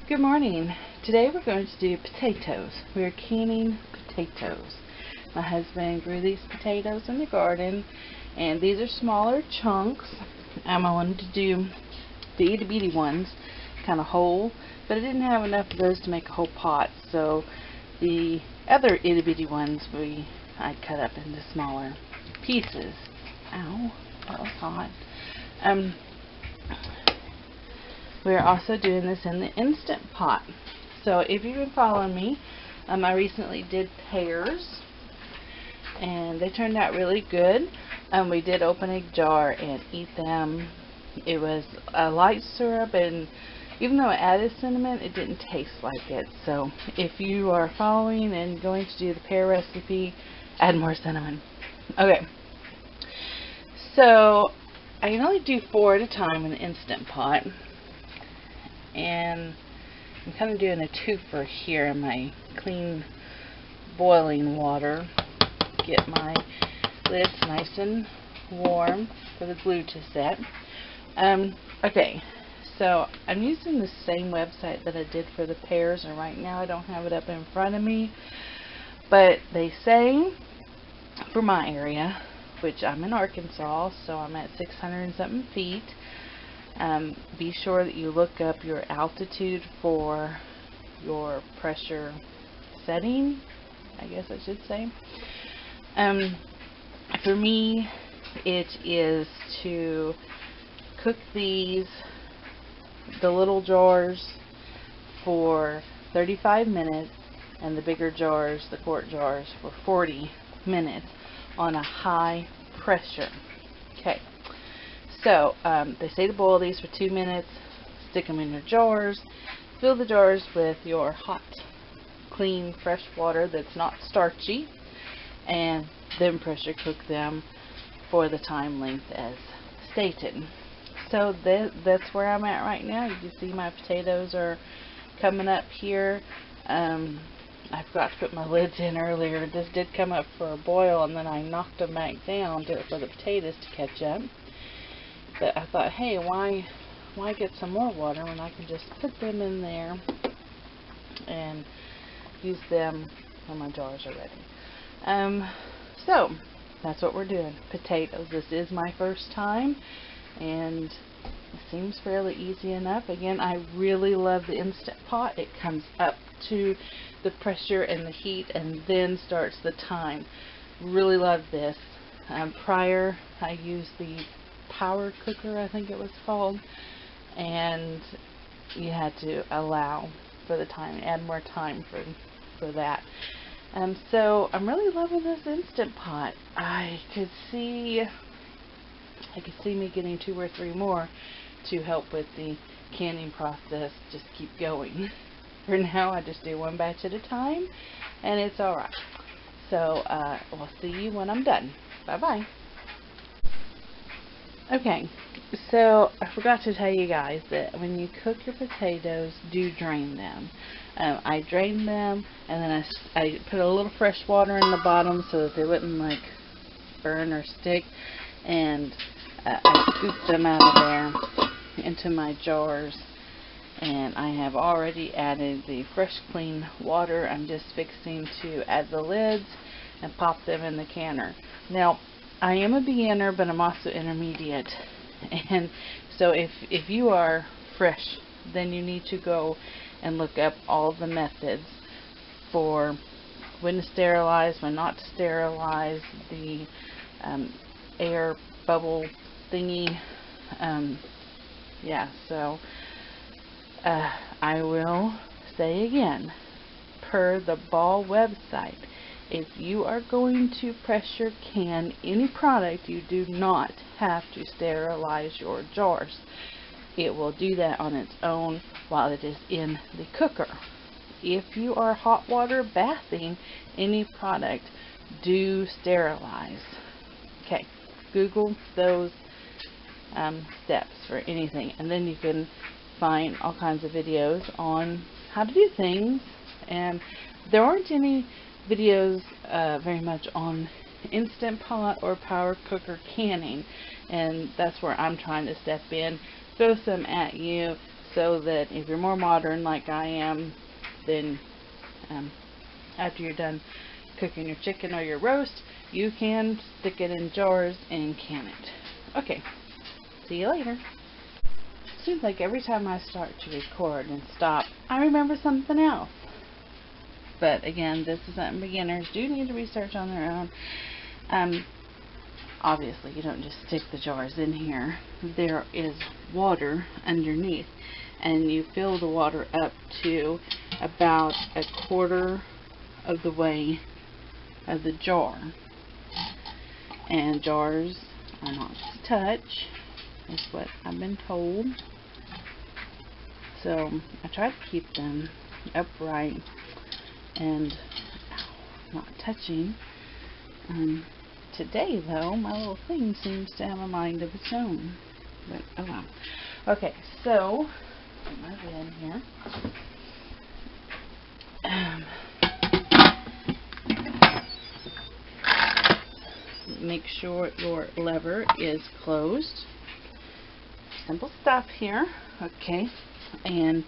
Good morning. Today we're going to do potatoes. We're canning potatoes. My husband grew these potatoes in the garden, and these are smaller chunks. I wanted to do the itty bitty ones, kind of whole, but I didn't have enough of those to make a whole pot, so the other itty bitty ones I cut up into smaller pieces. Ow, that was hot. We're also doing this in the Instant Pot. So if you've been following me, I recently did pears, and they turned out really good. We did open a jar and eat them. It was a light syrup, and even though it added cinnamon, it didn't taste like it. So if you are following and going to do the pear recipe, add more cinnamon. Okay. So I can only do 4 at a time in the Instant Pot. And I'm kind of doing a twofer here in my clean boiling water. Get my lids nice and warm for the glue to set. Okay, so I'm using the same website that I did for the pears, and right now I don't have it up in front of me, but they say for my area, which I'm in Arkansas, so I'm at 600 and something feet. Be sure that you look up your altitude for your pressure setting, I guess I should say. For me, it is to cook the little jars for 35 minutes and the bigger jars, the quart jars, for 40 minutes on a high pressure. Okay. So, they say to boil these for 2 minutes, stick them in your jars, fill the jars with your hot, clean, fresh water that's not starchy, and then pressure cook them for the time length as stated. So that's where I'm at right now. You can see my potatoes are coming up here. I forgot to put my lids in earlier. This did come up for a boil, and then I knocked them back down for the potatoes to catch up. But I thought, hey, why get some more water when I can just put them in there and use them when my jars are ready. So that's what we're doing. Potatoes. This is my first time, and it seems fairly easy enough. Again, I really love the Instant Pot. It comes up to the pressure and the heat and then starts the time. Really love this. Prior, I used the Power Cooker, I think it was called, and you had to allow for the time, add more time for that. So I'm really loving this Instant Pot. I could see me getting 2 or 3 more to help with the canning process. Just keep going. For now, I just do 1 batch at a time, and it's alright. So we'll see you when I'm done. Bye bye. Okay, so I forgot to tell you guys that when you cook your potatoes, do drain them. I drained them, and then I put a little fresh water in the bottom so that they wouldn't like burn or stick, and I scooped them out of there into my jars, and I have already added the fresh clean water. I'm just fixing to add the lids and pop them in the canner. Now, I am a beginner, but I'm also intermediate, and so if you are fresh, then you need to go and look up all the methods for when to sterilize, when not to sterilize, the air bubble thingy. Yeah, so I will say again, per the Ball website, if you are going to pressure can any product, you do not have to sterilize your jars. It will do that on its own while it is in the cooker. If you are hot water bathing any product, do sterilize. Okay, Google those steps for anything, and then you can find all kinds of videos on how to do things. And there aren't any videos very much on Instant Pot or Power Cooker canning, and that's where I'm trying to step in, throw some at you so that if you're more modern like I am, then after you're done cooking your chicken or your roast, you can stick it in jars and can it. Okay, see you later. Seems like every time I start to record and stop, I remember something else. But again, this is something beginners do need to research on their own. Obviously, you don't just stick the jars in here. There is water underneath, and you fill the water up to about a quarter of the way of the jar. And jars are not to touch, is what I've been told. So I try to keep them upright and not touching. Today, though, my little thing seems to have a mind of its own. But, oh well. Okay, so, put my lid here. Make sure your lever is closed. Simple stuff here. Okay, and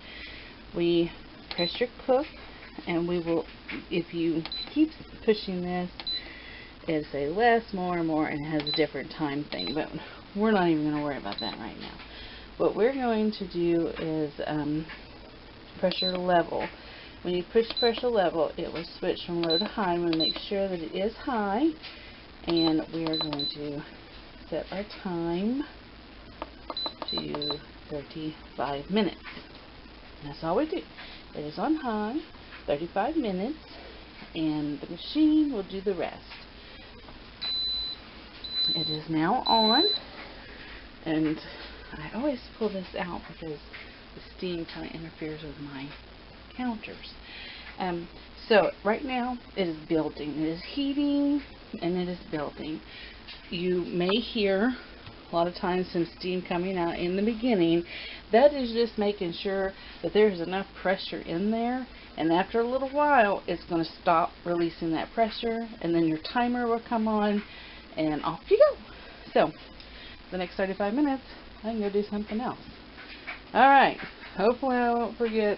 we pressure cook, and we will, if you keep pushing this, it'll say less, more, and it has a different time thing, but we're not even going to worry about that right now. What we're going to do is pressure level. When you push pressure level, it will switch from low to high. I'm going to make sure that it is high, and we are going to set our time to 35 minutes. And that's all we do. It is on high, 35 minutes, and the machine will do the rest. It is now on, and I always pull this out because the steam kind of interferes with my counters. So right now it is building. It is heating and it is building. You may hear a lot of times some steam coming out in the beginning. That is just making sure that there's enough pressure in there, and after a little while it's going to stop releasing that pressure, and then your timer will come on and off you go. So the next 35 minutes I can go do something else. Alright, hopefully I won't forget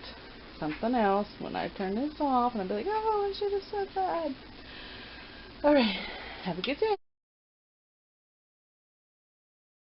something else when I turn this off and I'll be like, oh, I should have said that. Alright, have a good day.